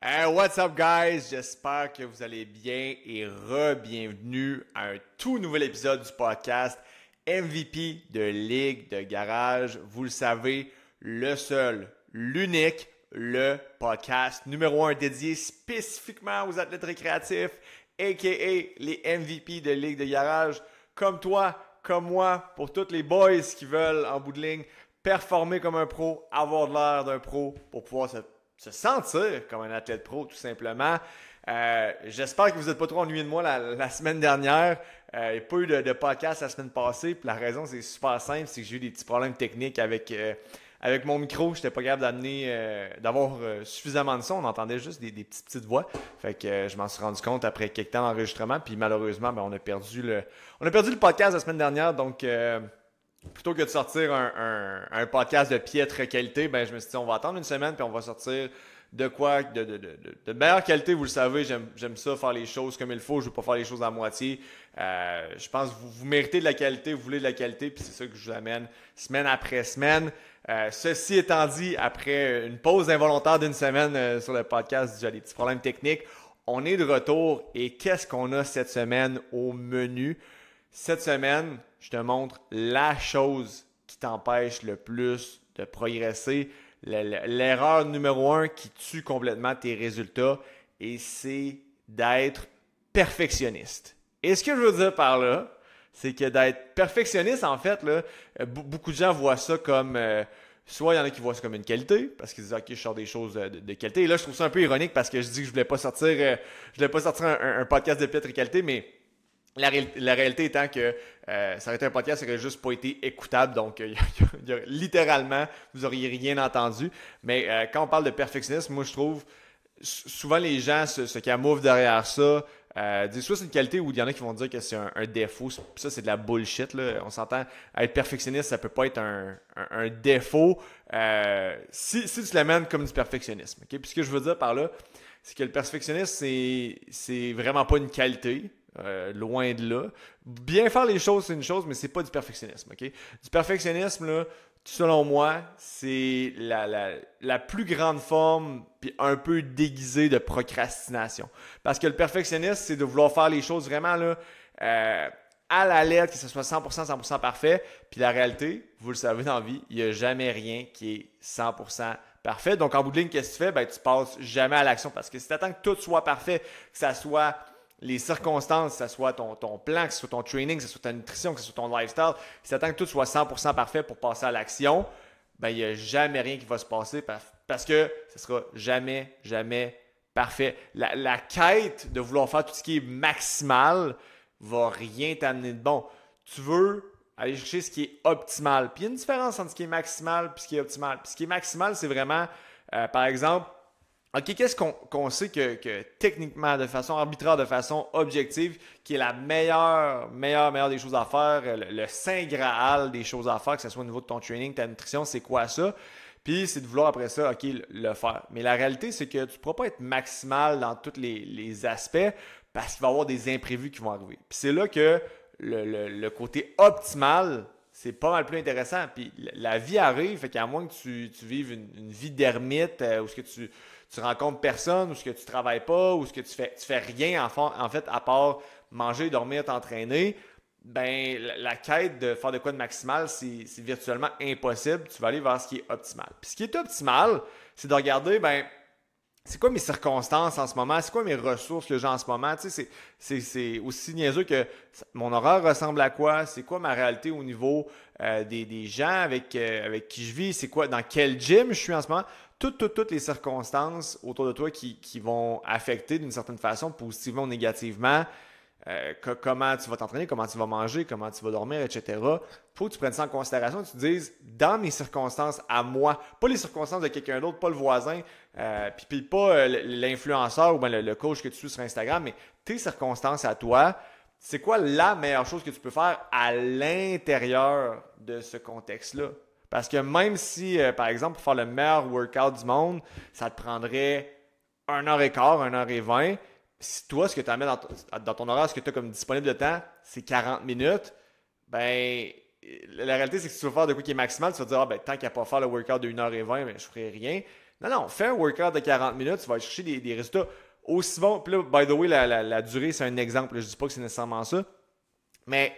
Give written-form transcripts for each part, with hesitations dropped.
Hey, what's up guys? J'espère que vous allez bien et re-bienvenue à un tout nouvel épisode du podcast MVP de Ligue de Garage. Vous le savez, le seul, l'unique, le podcast numéro 1 dédié spécifiquement aux athlètes récréatifs, a.k.a. les MVP de Ligue de Garage, comme toi, comme moi, pour tous les boys qui veulent en bout de ligne performer comme un pro, avoir de l'air d'un pro pour pouvoir se sentir comme un athlète pro, tout simplement. J'espère que vous n'êtes pas trop ennuyé de moi la semaine dernière. Il n'y a pas eu de podcast la semaine passée. Puis la raison, c'est super simple, c'est que j'ai eu des petits problèmes techniques avec mon micro. Je n'étais pas capable d'avoir suffisamment de son. On entendait juste des petites voix. Fait que je m'en suis rendu compte après quelques temps d'enregistrement. Puis malheureusement, on a perdu le podcast la semaine dernière. Donc, plutôt que de sortir un podcast de piètre qualité, je me suis dit, on va attendre une semaine puis on va sortir de quoi de meilleure qualité. Vous le savez, j'aime ça, faire les choses comme il faut. Je ne veux pas faire les choses à moitié. Je pense que vous méritez de la qualité, vous voulez de la qualité, puis c'est ça que je vous amène semaine après semaine. Ceci étant dit, après une pause involontaire d'une semaine sur le podcast dû à des petits problèmes techniques, on est de retour et qu'est-ce qu'on a cette semaine au menu? Cette semaine, je te montre la chose qui t'empêche le plus de progresser, l'erreur numéro 1 qui tue complètement tes résultats, et c'est d'être perfectionniste. Et ce que je veux dire par là, c'est que d'être perfectionniste, en fait, là, beaucoup de gens voient ça comme... soit il y en a qui voient ça comme une qualité, parce qu'ils disent « Ok, je sors des choses de qualité ». Et là, je trouve ça un peu ironique parce que je dis que je voulais pas sortir un podcast de piètre qualité, mais... La réalité étant que ça aurait été un podcast qui n'aurait juste pas été écoutable, donc littéralement, vous n'auriez rien entendu. Mais quand on parle de perfectionnisme, moi je trouve, souvent les gens se camouflent derrière ça, disent soit c'est une qualité ou il y en a qui vont dire que c'est un défaut. Ça, c'est de la bullshit, là. On s'entend, être perfectionniste, ça peut pas être un défaut si tu l'amènes comme du perfectionnisme. Okay? Puis ce que je veux dire par là, c'est que le perfectionnisme, c'est vraiment pas une qualité. Loin de là. Bien faire les choses, c'est une chose, mais c'est pas du perfectionnisme. Okay? Du perfectionnisme, là, selon moi, c'est la plus grande forme puis un peu déguisée de procrastination. Parce que le perfectionnisme, c'est de vouloir faire les choses vraiment là, à la lettre, que ce soit 100% parfait. Puis la réalité, vous le savez dans la vie, il n'y a jamais rien qui est 100% parfait. Donc en bout de ligne, qu'est-ce que tu fais? Tu passes jamais à l'action parce que si tu attends que tout soit parfait, que ça soit les circonstances, que ce soit ton plan, que ce soit ton training, que ce soit ta nutrition, que ce soit ton lifestyle, si tu attends que tout soit 100% parfait pour passer à l'action, il n'y a jamais rien qui va se passer parce que ce sera jamais parfait. La quête de vouloir faire tout ce qui est maximal va rien t'amener de bon. Tu veux aller chercher ce qui est optimal. Puis il y a une différence entre ce qui est maximal et ce qui est optimal. Puis ce qui est maximal, c'est vraiment, par exemple, OK, qu'est-ce qu'on sait que techniquement, de façon arbitraire, de façon objective, qui est la meilleure des choses à faire, le saint graal des choses à faire, que ce soit au niveau de ton training, ta nutrition, c'est quoi ça? Puis c'est de vouloir après ça, OK, le faire. Mais la réalité, c'est que tu ne pourras pas être maximal dans tous les aspects parce qu'il va y avoir des imprévus qui vont arriver. Puis c'est là que le côté optimal, c'est pas mal plus intéressant. Puis la vie arrive, fait qu'à moins que tu vives une vie d'ermite où ce que tu rencontres personne, ou ce que tu travailles pas, ou ce que tu fais rien en fait à part manger, dormir, t'entraîner, la quête de faire de quoi de maximal, c'est virtuellement impossible. Tu vas aller vers ce qui est optimal. Puis ce qui est optimal, c'est de regarder, c'est quoi mes circonstances en ce moment? C'est quoi mes ressources que j'ai en ce moment? Tu sais, c'est aussi niaiseux que mon horaire ressemble à quoi? C'est quoi ma réalité au niveau des gens avec qui je vis? C'est quoi? Dans quel gym je suis en ce moment? Toutes les circonstances autour de toi qui vont affecter d'une certaine façon, positivement ou négativement, comment tu vas t'entraîner, comment tu vas manger, comment tu vas dormir, etc. Il faut que tu prennes ça en considération et que tu te dises, dans mes circonstances à moi, pas les circonstances de quelqu'un d'autre, pas le voisin, puis pas l'influenceur ou le coach que tu suis sur Instagram, mais tes circonstances à toi, c'est quoi la meilleure chose que tu peux faire à l'intérieur de ce contexte-là? Parce que même si, par exemple, pour faire le meilleur workout du monde, ça te prendrait 1h15, 1h20, si toi, ce que tu as mis dans ton horaire, ce que tu as comme disponible de temps, c'est 40 minutes, la réalité, c'est que si tu veux faire de quoi qui est maximal, tu vas te dire, tant qu'à pas faire le workout de 1h20, je ne ferai rien. Non, fais un workout de 40 minutes, tu vas aller chercher des résultats aussi bons. Puis là, by the way, la durée, c'est un exemple. Là, je dis pas que c'est nécessairement ça. Mais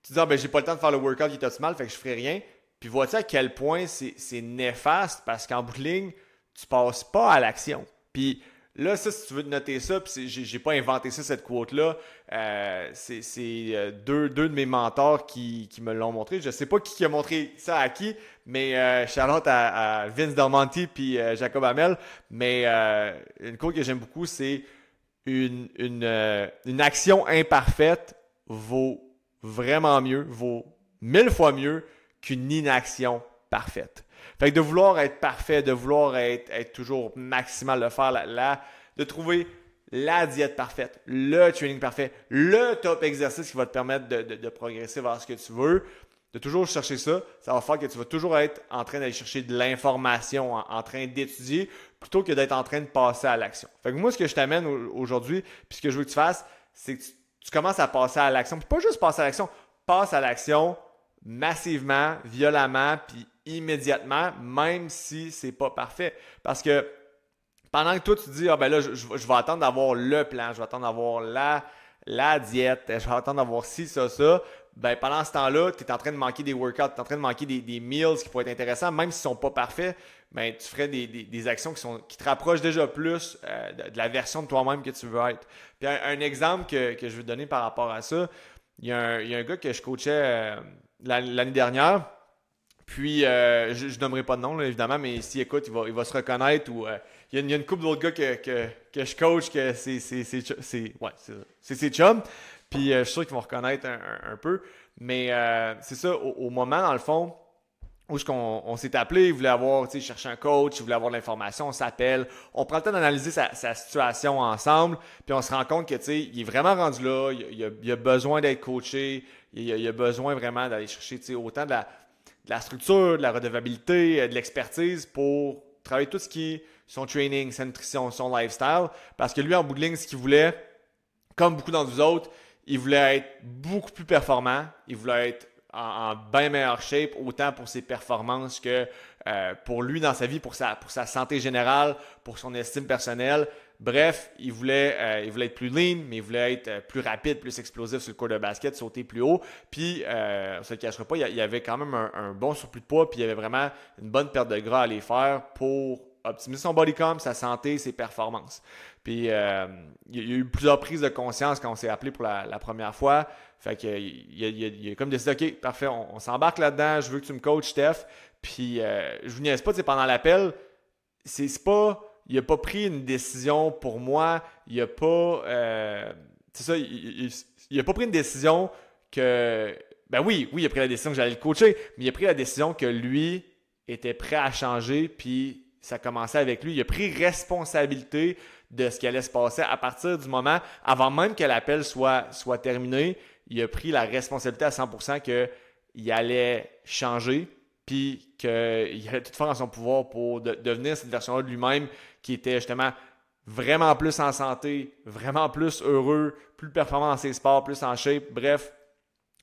tu dis, j'ai pas le temps de faire le workout qui est optimal, fait que je ferai rien. Puis vois-tu à quel point c'est néfaste parce qu'en bout de ligne, tu passes pas à l'action. Puis là, ça, si tu veux te noter ça, puis j'ai pas inventé ça, cette quote-là, c'est deux de mes mentors qui me l'ont montré. Je sais pas qui a montré ça à qui, mais shout-out à Vince Del Monte puis Jacob Hamel. Mais une quote que j'aime beaucoup, c'est une action imparfaite vaut vraiment mieux, vaut 1000 fois mieux qu'une inaction parfaite. Fait que de vouloir être parfait, de vouloir être toujours maximal, de faire de trouver la diète parfaite, le training parfait, le top exercice qui va te permettre de progresser vers ce que tu veux, de toujours chercher ça, ça va faire que tu vas toujours être en train d'aller chercher de l'information, en train d'étudier, plutôt que d'être en train de passer à l'action. Fait que moi, ce que je t'amène aujourd'hui, puis ce que je veux que tu fasses, c'est que tu commences à passer à l'action. Puis pas juste passer à l'action, passe à l'action massivement, violemment, puis immédiatement, même si c'est pas parfait. Parce que pendant que toi, tu te dis, je vais attendre d'avoir le plan, je vais attendre d'avoir la diète, je vais attendre d'avoir ci, ça, ben pendant ce temps-là, tu es en train de manquer des workouts, tu es en train de manquer des meals qui pourraient être intéressants, même s'ils ne sont pas parfaits, ben tu ferais des actions qui te rapprochent déjà plus de la version de toi-même que tu veux être. Puis un exemple que je veux te donner par rapport à ça, il y a un gars que je coachais l'année dernière, puis je nommerai pas de nom là, évidemment, mais s'il écoute, il va se reconnaître ou il y a une couple d'autres gars que je coach que c'est ses chums. Puis je suis sûr qu'ils vont reconnaître un peu. Mais c'est ça, au moment, dans le fond, où on s'est appelé, il voulait avoir, chercher un coach, il voulait avoir de l'information, on s'appelle, on prend le temps d'analyser sa situation ensemble, puis on se rend compte que, il est vraiment rendu là, il a besoin d'être coaché, il a besoin vraiment d'aller chercher, autant de la structure, de la redevabilité, de l'expertise pour travailler tout ce qui est son training, sa nutrition, son lifestyle, parce que lui, en bout de ligne, ce qu'il voulait, comme beaucoup d'entre vous autres, il voulait être beaucoup plus performant, il voulait être en bien meilleure shape, autant pour ses performances que pour lui dans sa vie, pour sa santé générale, pour son estime personnelle. Bref, il voulait être plus lean, mais il voulait être plus rapide, plus explosif sur le court de basket, sauter plus haut. Puis, on ne se le cachera pas, il y avait quand même un bon surplus de poids, puis il y avait vraiment une bonne perte de gras à aller faire pour optimiser son body comp, sa santé, ses performances. Puis, il y a eu plusieurs prises de conscience quand on s'est appelé pour la première fois. Fait que il a comme décidé, OK, parfait, on s'embarque là-dedans, je veux que tu me coaches, Steph. Puis, je vous niaise pas, pendant l'appel, c'est pas... Il n'a pas pris une décision pour moi. Il n'a pas... c'est ça, il n'a pas pris une décision que... Ben oui, il a pris la décision que j'allais le coacher, mais il a pris la décision que lui était prêt à changer, puis ça commençait avec lui. Il a pris responsabilité de ce qui allait se passer à partir du moment, avant même que l'appel soit terminé, il a pris la responsabilité à 100% qu'il allait changer, puis qu'il allait tout faire en son pouvoir pour devenir cette version-là de lui-même qui était justement vraiment plus en santé, vraiment plus heureux, plus performant dans ses sports, plus en shape. Bref,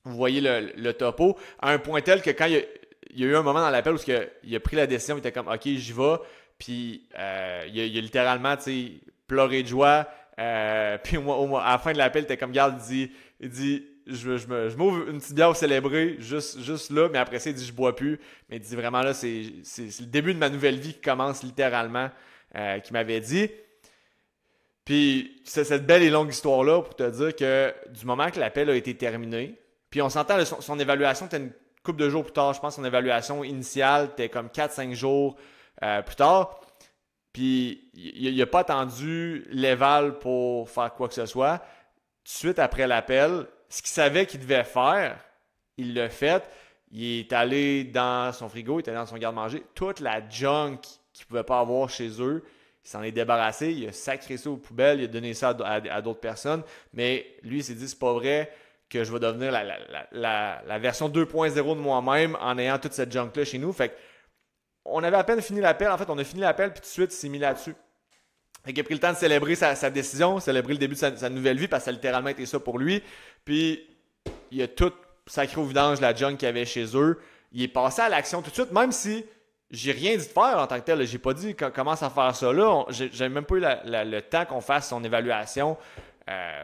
vous voyez le topo. À un point tel que quand il y a eu un moment dans l'appel où il a pris la décision, il était comme « OK, j'y vais », puis il a littéralement pleuré de joie. Puis à la fin de l'appel, il était comme « Regarde, il dit je m'ouvre une petite bière pour célébrer, juste là, mais après ça, il dit je bois plus. Mais il dit vraiment là, c'est le début de ma nouvelle vie qui commence littéralement, qu'il m'avait dit. Puis c'est cette belle et longue histoire-là pour te dire que du moment que l'appel a été terminé, puis on s'entend, son évaluation était une couple de jours plus tard, je pense que son évaluation initiale était comme 4-5 jours plus tard. Puis il n'a pas attendu l'éval pour faire quoi que ce soit. Tout de suite après l'appel, ce qu'il savait qu'il devait faire, il l'a fait. Il est allé dans son frigo, il est allé dans son garde-manger. Toute la junk qu'il ne pouvait pas avoir chez eux, il s'en est débarrassé. Il a sacré ça aux poubelles, il a donné ça à d'autres personnes. Mais lui, il s'est dit, c'est pas vrai que je vais devenir la version 2.0 de moi-même en ayant toute cette junk-là chez nous. Fait on avait à peine fini l'appel. En fait, on a fini l'appel, puis tout de suite, il s'est mis là-dessus. Il a pris le temps de célébrer sa décision, célébrer le début de sa nouvelle vie, parce que ça a littéralement été ça pour lui. Puis, il a tout sacré au vidange la junk qu'il y avait chez eux. Il est passé à l'action tout de suite, même si j'ai rien dit de faire en tant que tel. J'ai pas dit commence à faire ça là. J'ai même pas eu le temps qu'on fasse son évaluation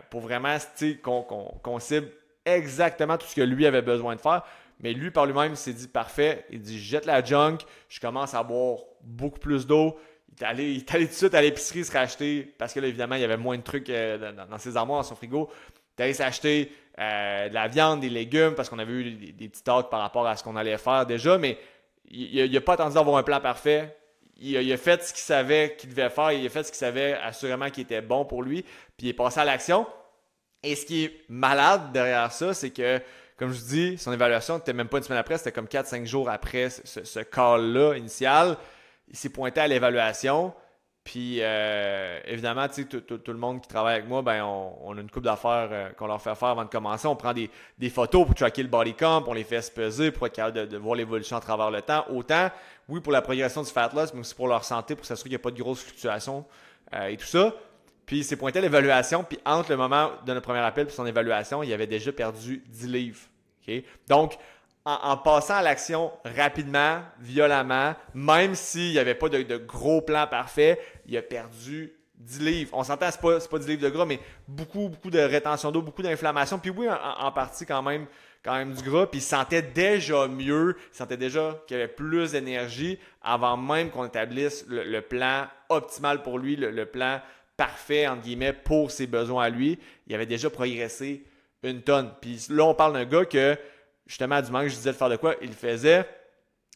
pour vraiment qu'on cible exactement tout ce que lui avait besoin de faire. Mais lui, par lui-même, il s'est dit parfait. Il dit je jette la junk, je commence à boire beaucoup plus d'eau. Il est allé tout de suite à l'épicerie se racheter parce que là, évidemment, il y avait moins de trucs dans ses armoires, dans son frigo. Il est allé s'acheter de la viande, des légumes parce qu'on avait eu des petits talks par rapport à ce qu'on allait faire déjà. Mais il n'a pas attendu d'avoir un plan parfait. Il a fait ce qu'il savait qu'il devait faire. Il a fait ce qu'il savait assurément qui était bon pour lui. Puis il est passé à l'action. Et ce qui est malade derrière ça, c'est que, comme je vous dis, son évaluation n'était même pas une semaine après, c'était comme 4-5 jours après ce call-là initial. Il s'est pointé à l'évaluation. Puis, évidemment, tu sais, tout le monde qui travaille avec moi, ben, on a une couple d'affaires qu'on leur fait faire avant de commencer. On prend des photos pour tracker le body comp, on les fait se peser pour être capable de voir l'évolution à travers le temps. Autant, oui, pour la progression du fat loss, mais aussi pour leur santé, pour s'assurer qu'il n'y a pas de grosses fluctuations et tout ça. Puis, il s'est pointé à l'évaluation. Puis, entre le moment de notre premier appel et son évaluation, il avait déjà perdu 10 livres. Okay? Donc, en passant à l'action rapidement, violemment, même s'il n'y avait pas de gros plan parfait, il a perdu 10 livres. On s'entend, c'est pas 10 livres de gras, mais beaucoup de rétention d'eau, beaucoup d'inflammation. Puis oui, en partie quand même du gras. Puis il se sentait déjà mieux, il sentait déjà qu'il y avait plus d'énergie avant même qu'on établisse le plan optimal pour lui, le plan parfait, entre guillemets, pour ses besoins à lui. Il avait déjà progressé une tonne. Puis là, on parle d'un gars que justement, du moment que je disais de faire de quoi, il le faisait.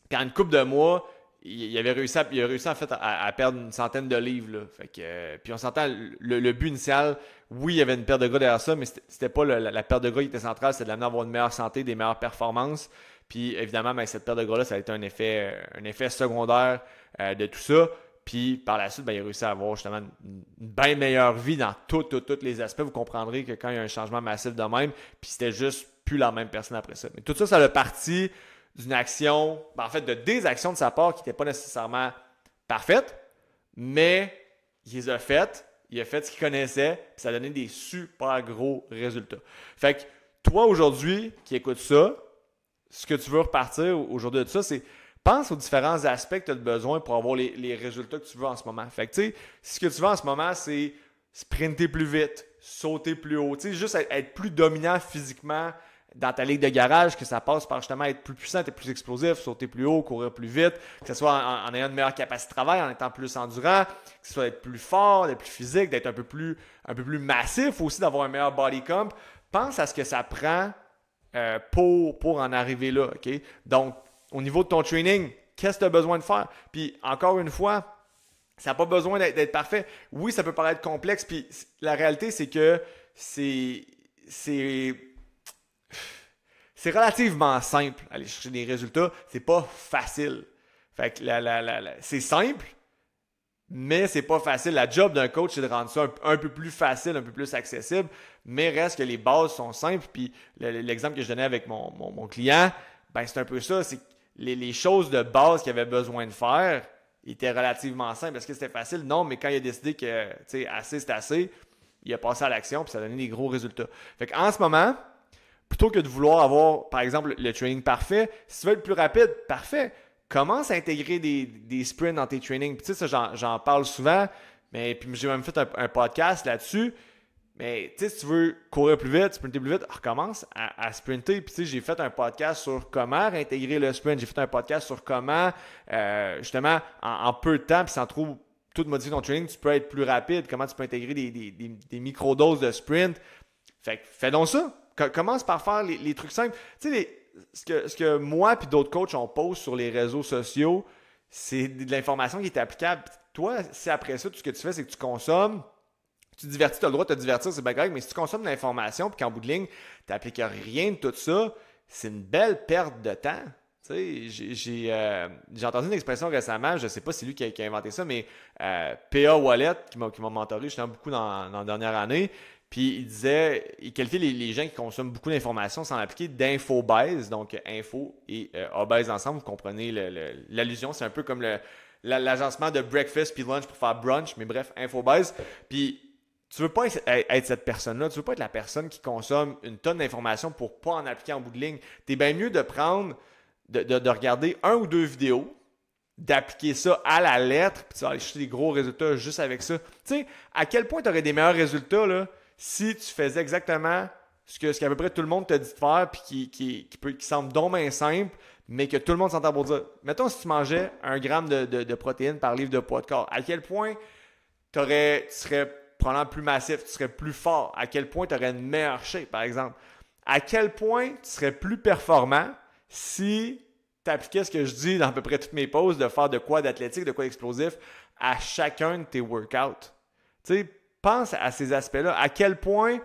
Puis en une couple de mois, il a réussi en fait à perdre une centaine de livres. Là. Fait que, puis on s'entend, le but initial, oui, il y avait une perte de gras derrière ça, mais c'était pas la perte de gras qui était centrale, c'était de l'amener à avoir une meilleure santé, des meilleures performances. Puis évidemment, ben, cette perte de gras-là, ça a été un effet secondaire de tout ça. Puis par la suite, ben, il a réussi à avoir justement une bien meilleure vie dans tous les aspects. Vous comprendrez que quand il y a un changement massif de même, puis c'était juste plus la même personne après ça. Mais tout ça, ça a parti d'une action, ben en fait de des actions de sa part qui n'étaient pas nécessairement parfaites, mais il les a faites, il a fait ce qu'il connaissait, puis ça a donné des super gros résultats. Fait que toi aujourd'hui qui écoutes ça, ce que tu veux repartir aujourd'hui de ça, c'est pense aux différents aspects que tu as besoin pour avoir les résultats que tu veux en ce moment. Fait que tu sais, ce que tu veux en ce moment, c'est sprinter plus vite, sauter plus haut, tu sais, juste être plus dominant physiquement dans ta ligue de garage, que ça passe par justement être plus puissant, être plus explosif, sauter plus haut, courir plus vite, que ce soit en ayant une meilleure capacité de travail, en étant plus endurant, que ce soit d'être plus fort, d'être plus physique, d'être un peu plus massif aussi, d'avoir un meilleur body comp. Pense à ce que ça prend pour en arriver là. Okay? Donc, au niveau de ton training, qu'est-ce que tu as besoin de faire? Puis, encore une fois, ça n'a pas besoin d'être parfait. Oui, ça peut paraître complexe, puis la réalité, c'est que c'est relativement simple aller chercher des résultats. C'est pas facile. Fait que c'est simple, mais c'est pas facile. La job d'un coach, c'est de rendre ça un peu plus facile, un peu plus accessible, mais reste que les bases sont simples. Puis l'exemple que je donnais avec mon client, ben c'est un peu ça. C'est que les choses de base qu'il avait besoin de faire étaient relativement simples. Est-ce que c'était facile? Non, mais quand il a décidé que assez, c'est assez, il a passé à l'action puis ça a donné des gros résultats. Fait qu'en ce moment, plutôt que de vouloir avoir, par exemple, le training parfait, si tu veux être plus rapide, parfait. Commence à intégrer des sprints dans tes trainings. Puis tu sais, ça, j'en parle souvent, mais puis j'ai même fait un podcast là-dessus. Mais tu sais, si tu veux courir plus vite, sprinter plus vite, recommence à sprinter. Puis tu sais, j'ai fait un podcast sur comment intégrer le sprint. J'ai fait un podcast sur comment, justement, en peu de temps, puis sans trop tout modifier ton training, tu peux être plus rapide. Comment tu peux intégrer des micro-doses de sprint. Fait que fais donc ça. Commence par faire les trucs simples. Tu sais, ce que moi et d'autres coachs on poste sur les réseaux sociaux, c'est de l'information qui est applicable. Toi, si après ça, tout ce que tu fais, c'est que tu consommes, tu te divertis, tu as le droit de te divertir, c'est bien correct, mais si tu consommes de l'information et qu'en bout de ligne, tu n'appliques rien de tout ça, c'est une belle perte de temps. Tu sais, j'ai entendu une expression récemment, je ne sais pas si c'est lui qui a inventé ça, mais PA Wallet, qui m'a mentoré justement beaucoup dans la dernière année, puis il qualifiait les gens qui consomment beaucoup d'informations sans l'appliquer d'infobèse, donc info et obèse ensemble, vous comprenez l'allusion, c'est un peu comme l'agencement de breakfast puis lunch pour faire brunch, mais bref, infobèse. Puis tu veux pas être cette personne-là, tu veux pas être la personne qui consomme une tonne d'informations pour pas en appliquer en bout de ligne. T'es bien mieux de prendre, de regarder un ou deux vidéos, d'appliquer ça à la lettre, puis tu vas aller chercher des gros résultats juste avec ça. Tu sais, à quel point tu aurais des meilleurs résultats là, si tu faisais exactement ce qu'à peu près tout le monde te dit de faire, puis qui semble donc bien simple, mais que tout le monde s'entend pour dire. Mettons, si tu mangeais 1 gramme de protéines par livre de poids de corps, à quel point tu serais probablement plus massif, tu serais plus fort, à quel point tu aurais une meilleure shape, par exemple. À quel point tu serais plus performant si tu appliquais ce que je dis dans à peu près toutes mes pauses, de faire de quoi d'athlétique, de quoi d'explosif à chacun de tes workouts. Tu sais, pense à ces aspects-là. À quel point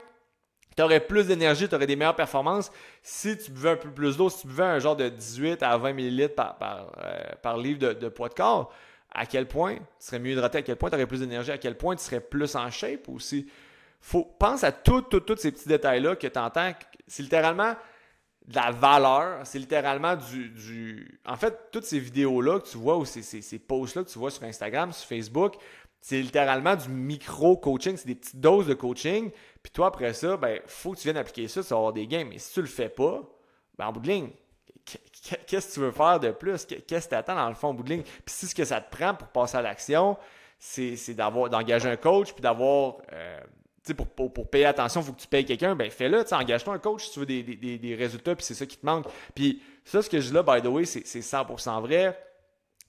tu aurais plus d'énergie, tu aurais des meilleures performances si tu buvais un peu plus d'eau, si tu buvais un genre de 18 à 20 ml par livre de poids de corps. À quel point tu serais mieux hydraté, à quel point tu aurais plus d'énergie, à quel point tu serais plus en shape aussi. Pense à tous ces petits détails-là que tu entends. C'est littéralement de la valeur, c'est littéralement En fait, toutes ces vidéos-là que tu vois ou ces posts-là que tu vois sur Instagram, sur Facebook, c'est littéralement du micro-coaching, c'est des petites doses de coaching. Puis toi, après ça, ben, faut que tu viennes appliquer ça, tu vas avoir des gains. Mais si tu le fais pas, ben, en bout de ligne, qu'est-ce que tu veux faire de plus? Qu'est-ce que tu attends dans le fond, en bout de ligne? Puis si ce que ça te prend pour passer à l'action, c'est d'engager un coach, puis d'avoir... pour payer attention, il faut que tu payes quelqu'un, ben fais-le, engage-toi un coach si tu veux des résultats, puis c'est ça qui te manque. Puis ça, ce que je dis là, by the way, c'est 100% vrai,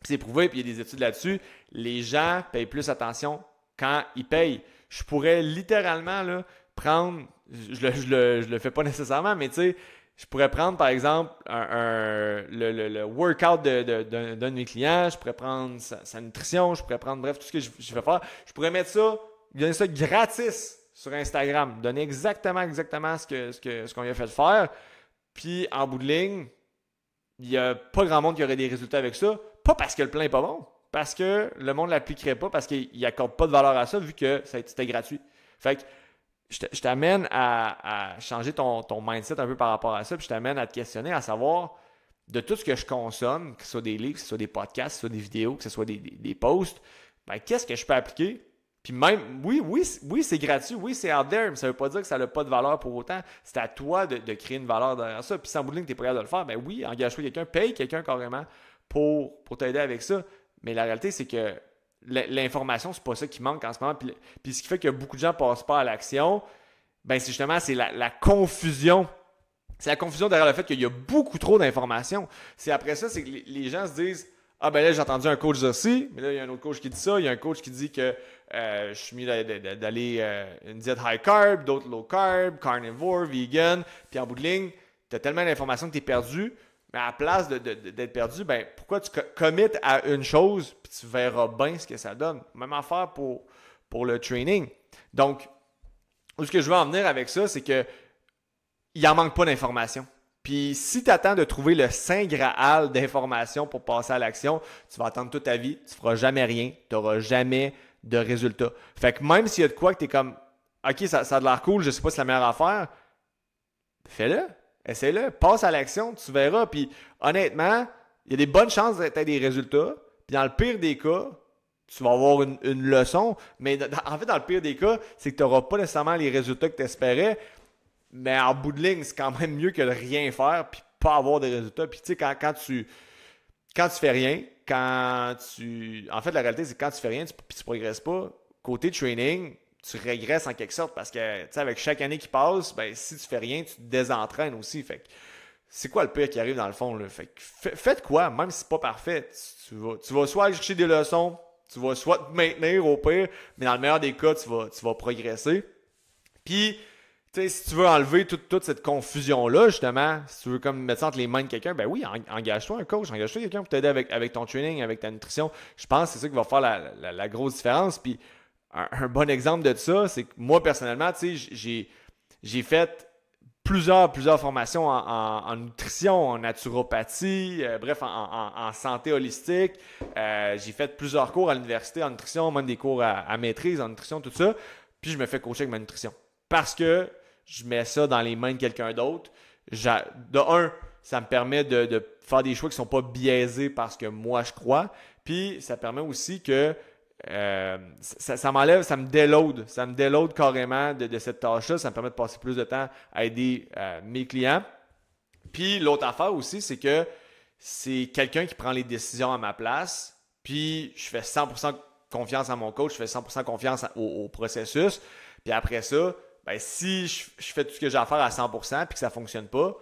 puis c'est prouvé, puis il y a des études là-dessus. Les gens payent plus attention quand ils payent. Je pourrais littéralement là, prendre, je le fais pas nécessairement, mais tu sais, je pourrais prendre par exemple le workout d'un de mes clients, je pourrais prendre sa nutrition, je pourrais prendre, bref, tout ce que je vais faire. Je pourrais mettre ça, donner ça gratis sur Instagram, donner exactement ce qu'on lui a fait faire. Puis en bout de ligne, il n'y a pas grand monde qui aurait des résultats avec ça. Pas parce que le plan n'est pas bon, parce que le monde ne l'appliquerait pas, parce qu'il n'accorde pas de valeur à ça vu que c'était gratuit. Fait que je t'amène à changer ton mindset un peu par rapport à ça, puis je t'amène à te questionner, à savoir de tout ce que je consomme, que ce soit des livres, que ce soit des podcasts, que ce soit des vidéos, que ce soit des posts, ben, qu'est-ce que je peux appliquer? Puis même, oui, c'est gratuit, oui, c'est out there, mais ça ne veut pas dire que ça n'a pas de valeur pour autant. C'est à toi de créer une valeur derrière ça. Puis sans bout de ligne, tu es prêt à le faire, ben oui, engage-toi quelqu'un, paye quelqu'un carrément pour t'aider avec ça. Mais la réalité, c'est que l'information, c'est pas ça qui manque en ce moment. Puis ce qui fait que beaucoup de gens ne passent pas à l'action, ben c'est justement la confusion. C'est la confusion derrière le fait qu'il y a beaucoup trop d'informations. C'est après ça, c'est que les gens se disent « Ah ben là, j'ai entendu un coach dire ci, mais là, il y a un autre coach qui dit ça. Il y a un coach qui dit que je suis mis d'aller une diète high carb, d'autres low carb, carnivore, vegan. » Puis en bout de ligne, tu as tellement d'informations que tu es perdu. Mais à la place d'être perdu, ben pourquoi tu commits à une chose puis tu verras bien ce que ça donne. Même affaire pour le training. Donc, ce que je veux en venir avec ça, c'est que il n'en manque pas d'informations. Puis si tu attends de trouver le saint graal d'informations pour passer à l'action, tu vas attendre toute ta vie, tu ne feras jamais rien, tu n'auras jamais de résultats. Fait que même s'il y a de quoi que tu es comme OK, ça a de l'air cool, je ne sais pas si c'est la meilleure affaire, fais-le. Essaye-le, passe à l'action, tu verras. Puis honnêtement, il y a des bonnes chances que tu aies des résultats. Puis dans le pire des cas, tu vas avoir une leçon. Mais en fait, dans le pire des cas, c'est que tu n'auras pas nécessairement les résultats que tu espérais. Mais en bout de ligne, c'est quand même mieux que de rien faire puis pas avoir de résultats. Puis tu sais, quand tu fais rien, en fait, la réalité, c'est que quand tu fais rien puis tu progresses pas, côté training, tu régresses en quelque sorte parce que, tu sais, avec chaque année qui passe, ben, si tu fais rien, tu te désentraînes aussi. Fait que, c'est quoi le pire qui arrive dans le fond, là? Fait que, faites quoi, même si c'est pas parfait, tu vas soit aller chercher des leçons, tu vas soit te maintenir au pire, mais dans le meilleur des cas, tu vas progresser. Puis, tu sais, si tu veux enlever toute cette confusion-là, justement, si tu veux comme mettre ça entre les mains de quelqu'un, ben oui, engage-toi un coach, engage-toi quelqu'un pour t'aider avec ton training, avec ta nutrition. Je pense que c'est ça qui va faire la grosse différence. Puis, un bon exemple de ça, c'est que moi, personnellement, tu sais, j'ai fait plusieurs formations en nutrition, en naturopathie, bref, en santé holistique. J'ai fait plusieurs cours à l'université en nutrition, même des cours à maîtrise en nutrition, tout ça. Puis, je me fais coacher avec ma nutrition. Parce que je mets ça dans les mains de quelqu'un d'autre. De un, ça me permet de faire des choix qui ne sont pas biaisés parce que moi, je crois. Puis, ça permet aussi que ça m'enlève, ça me déload carrément de cette tâche-là. Ça me permet de passer plus de temps à aider mes clients. Puis l'autre affaire aussi, c'est que c'est quelqu'un qui prend les décisions à ma place. puis je fais 100% confiance à mon coach, je fais 100% confiance au processus. Puis après ça, ben, si je fais tout ce que j'ai à faire à 100% puis que ça ne fonctionne pas,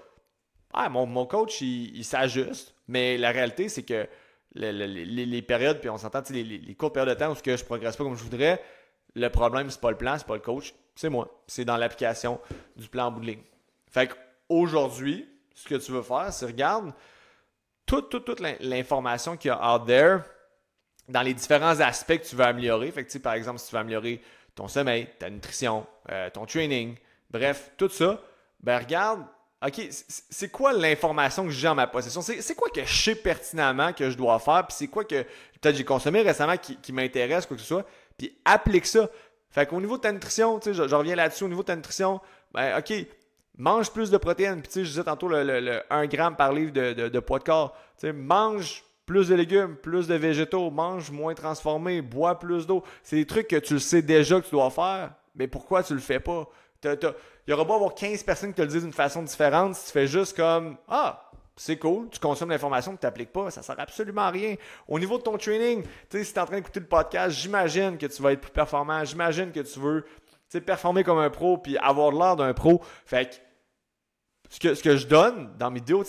mon coach, il s'ajuste. Mais la réalité, c'est que les périodes, puis on s'entend, les courtes périodes de temps où je ne progresse pas comme je voudrais, le problème, c'est pas le plan, c'est pas le coach, c'est moi. C'est dans l'application du plan en bout de ligne. Fait qu'aujourd'hui, ce que tu veux faire, c'est regarde toute l'information qu'il y a out there dans les différents aspects que tu veux améliorer. Fait que, par exemple, si tu veux améliorer ton sommeil, ta nutrition, ton training, bref, tout ça, ben regarde, OK, c'est quoi l'information que j'ai en ma possession? C'est quoi que je sais pertinemment que je dois faire? Puis c'est quoi que peut-être j'ai consommé récemment qui m'intéresse, quoi que ce soit? Puis applique ça. Fait qu'au niveau de ta nutrition, tu sais, je reviens là-dessus, au niveau de ta nutrition, ben OK, mange plus de protéines. Puis tu sais, je disais tantôt le 1 gramme par livre de poids de corps. Tu sais, mange plus de légumes, plus de végétaux, mange moins transformé, bois plus d'eau. C'est des trucs que tu le sais déjà que tu dois faire, mais pourquoi tu le fais pas? Il y aura beau avoir 15 personnes qui te le disent d'une façon différente si tu fais juste comme « Ah, c'est cool, tu consommes l'information que tu n'appliques pas, ça ne sert absolument à rien. » Au niveau de ton training, si tu es en train d'écouter le podcast, j'imagine que tu vas être plus performant, j'imagine que tu veux performer comme un pro puis avoir l'air d'un pro. Fait que ce que je donne dans mes vidéos,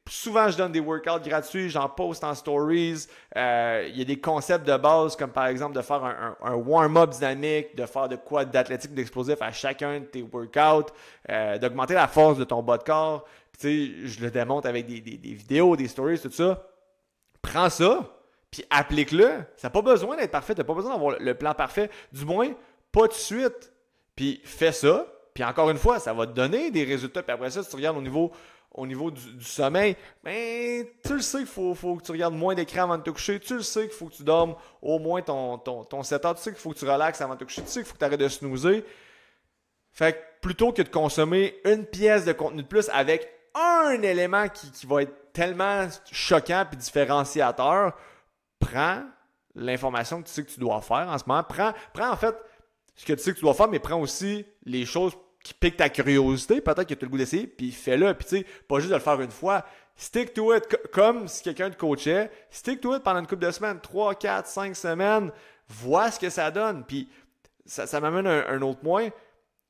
souvent je donne des workouts gratuits, j'en poste en stories. Il y a des concepts de base comme par exemple de faire un warm-up dynamique, de faire de quoi d'athlétique, d'explosif à chacun de tes workouts, d'augmenter la force de ton bas de corps. Puis, je le démontre avec des vidéos, des stories, tout ça. Prends ça, puis applique-le. Ça n'a pas besoin d'être parfait, tu n'as pas besoin d'avoir le plan parfait. Du moins, pas tout de suite. Puis fais ça, puis encore une fois, ça va te donner des résultats. Puis après ça, si tu regardes au niveau du sommeil, ben, tu le sais qu'il faut que tu regardes moins d'écran avant de te coucher. Tu le sais qu'il faut que tu dormes au moins ton 7 heures. Tu sais qu'il faut que tu relaxes avant de te coucher. Tu sais qu'il faut que tu arrêtes de snoozer. Fait que plutôt que de consommer une pièce de contenu de plus avec un élément qui va être tellement choquant et différenciateur, prends l'information que tu sais que tu dois faire en ce moment. Prends en fait ce que tu sais que tu dois faire, mais prends aussi les choses qui piquent ta curiosité, peut-être que tu as le goût d'essayer, puis fais-le. Puis tu sais, pas juste de le faire une fois. Stick to it, comme si quelqu'un te coachait. Stick to it pendant une couple de semaines, 3, 4, 5 semaines. Vois ce que ça donne. Puis ça m'amène à un autre point.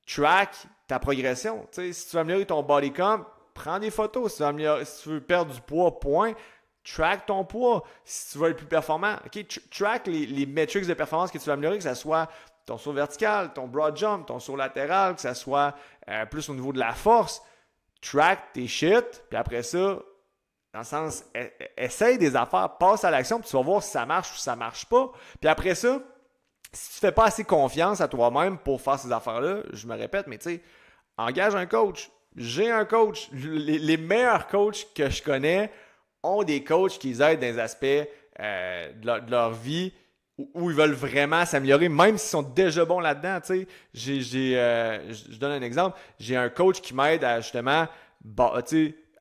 Track ta progression. Tu sais, si tu veux améliorer ton body comp, prends des photos. Si tu veux perdre du poids, point. Track ton poids. Si tu veux être plus performant, OK, track les metrics de performance que tu veux améliorer, que ce soit ton saut vertical, ton broad jump, ton saut latéral, que ce soit plus au niveau de la force. Track tes shit, puis après ça, dans le sens, essaye des affaires, passe à l'action, puis tu vas voir si ça marche ou si ça ne marche pas. Puis après ça, si tu ne fais pas assez confiance à toi-même pour faire ces affaires-là, je me répète, mais tu sais, engage un coach. J'ai un coach. Les meilleurs coachs que je connais ont des coachs qui les aident dans les aspects de leur vie où ils veulent vraiment s'améliorer, même s'ils sont déjà bons là-dedans. Tu sais, je donne un exemple. J'ai un coach qui m'aide à justement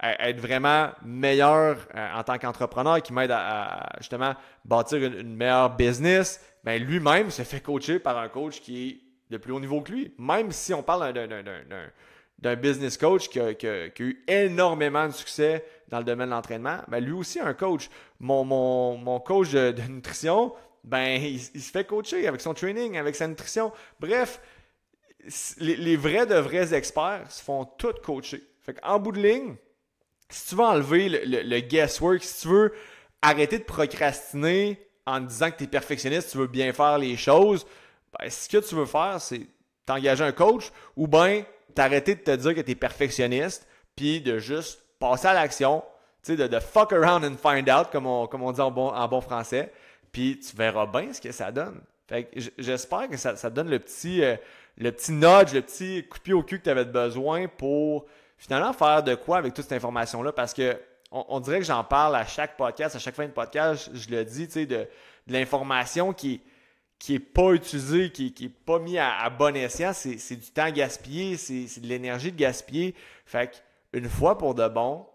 à être vraiment meilleur en tant qu'entrepreneur, qui m'aide à justement bâtir une meilleure business. Ben, lui-même se fait coacher par un coach qui est de plus haut niveau que lui. Même si on parle d'un business coach qui a eu énormément de succès dans le domaine de l'entraînement, ben lui aussi un coach. Mon coach de nutrition, ben il se fait coacher avec son training, avec sa nutrition. Bref, les vrais experts se font tous coacher. Fait qu'en bout de ligne, si tu veux enlever le guesswork, si tu veux arrêter de procrastiner en disant que tu es perfectionniste, tu veux bien faire les choses, ben, ce que tu veux faire, c'est t'engager un coach ou bien t'arrêter de te dire que tu es perfectionniste puis de juste passer à l'action, de fuck around and find out, comme on dit en bon français, puis tu verras bien ce que ça donne. Fait que j'espère que ça te donne le petit nudge, le petit coup de pied au cul que tu avais besoin pour finalement faire de quoi avec toute cette information-là, parce que on dirait que j'en parle à chaque podcast, à chaque fin de podcast, je le dis, de l'information qui est pas utilisée, qui est pas mis à bon escient, c'est du temps gaspillé, c'est de l'énergie de gaspiller. Fait qu'une fois pour de bon,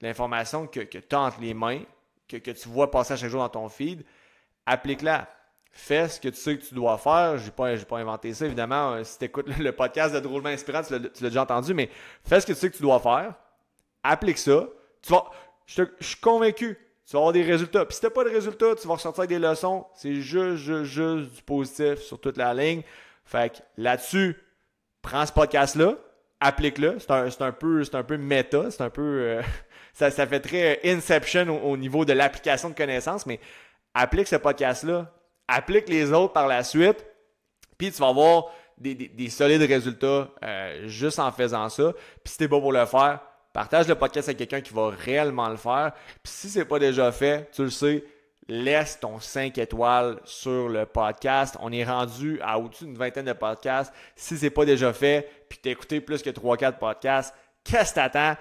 l'information que tu as entre les mains, que tu vois passer à chaque jour dans ton feed, applique-la. Fais ce que tu sais que tu dois faire. J'ai pas inventé ça, évidemment. Si tu écoutes le podcast de Drôlement Inspirant, tu l'as déjà entendu, mais fais ce que tu sais que tu dois faire. Applique ça. Je suis convaincu tu vas avoir des résultats. Puis si tu n'as pas de résultats, tu vas ressortir avec des leçons. C'est juste du positif sur toute la ligne. Fait que là-dessus, prends ce podcast-là, applique-le. C'est un peu méta, c'est un peu... ça fait très Inception au niveau de l'application de connaissances, mais applique ce podcast-là, applique les autres par la suite, puis tu vas avoir des solides résultats juste en faisant ça. Puis si t'es pas pour le faire, partage le podcast avec quelqu'un qui va réellement le faire. Puis si c'est pas déjà fait, tu le sais, laisse ton 5 étoiles sur le podcast. On est rendu à au-dessus d'une vingtaine de podcasts. Si c'est pas déjà fait, puis t'as écouté plus que 3-4 podcasts, qu'est-ce que t'attends?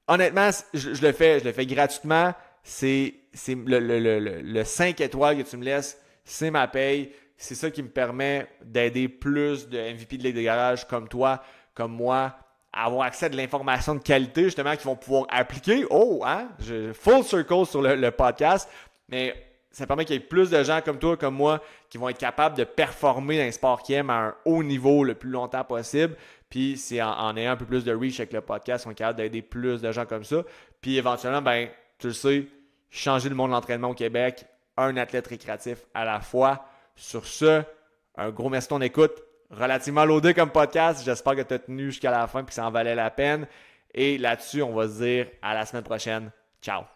Honnêtement, je le fais gratuitement. C'est le 5 étoiles que tu me laisses, c'est ma paye. C'est ça qui me permet d'aider plus de MVP de Ligue de garage comme toi, comme moi, à avoir accès à de l'information de qualité, justement, qu'ils vont pouvoir appliquer. Oh, hein? Full circle sur le podcast. Mais ça permet qu'il y ait plus de gens comme toi, comme moi, qui vont être capables de performer dans un sport qu'ils aiment à un haut niveau le plus longtemps possible. Puis c'est en ayant un peu plus de reach avec le podcast qu'on est capable d'aider plus de gens comme ça. Puis éventuellement, ben, tu le sais, changer le monde de l'entraînement au Québec, un athlète récréatif à la fois. Sur ce, un gros merci de ton écoute. Relativement loadé comme podcast. J'espère que tu as tenu jusqu'à la fin et que ça en valait la peine. Et là-dessus, on va se dire à la semaine prochaine. Ciao!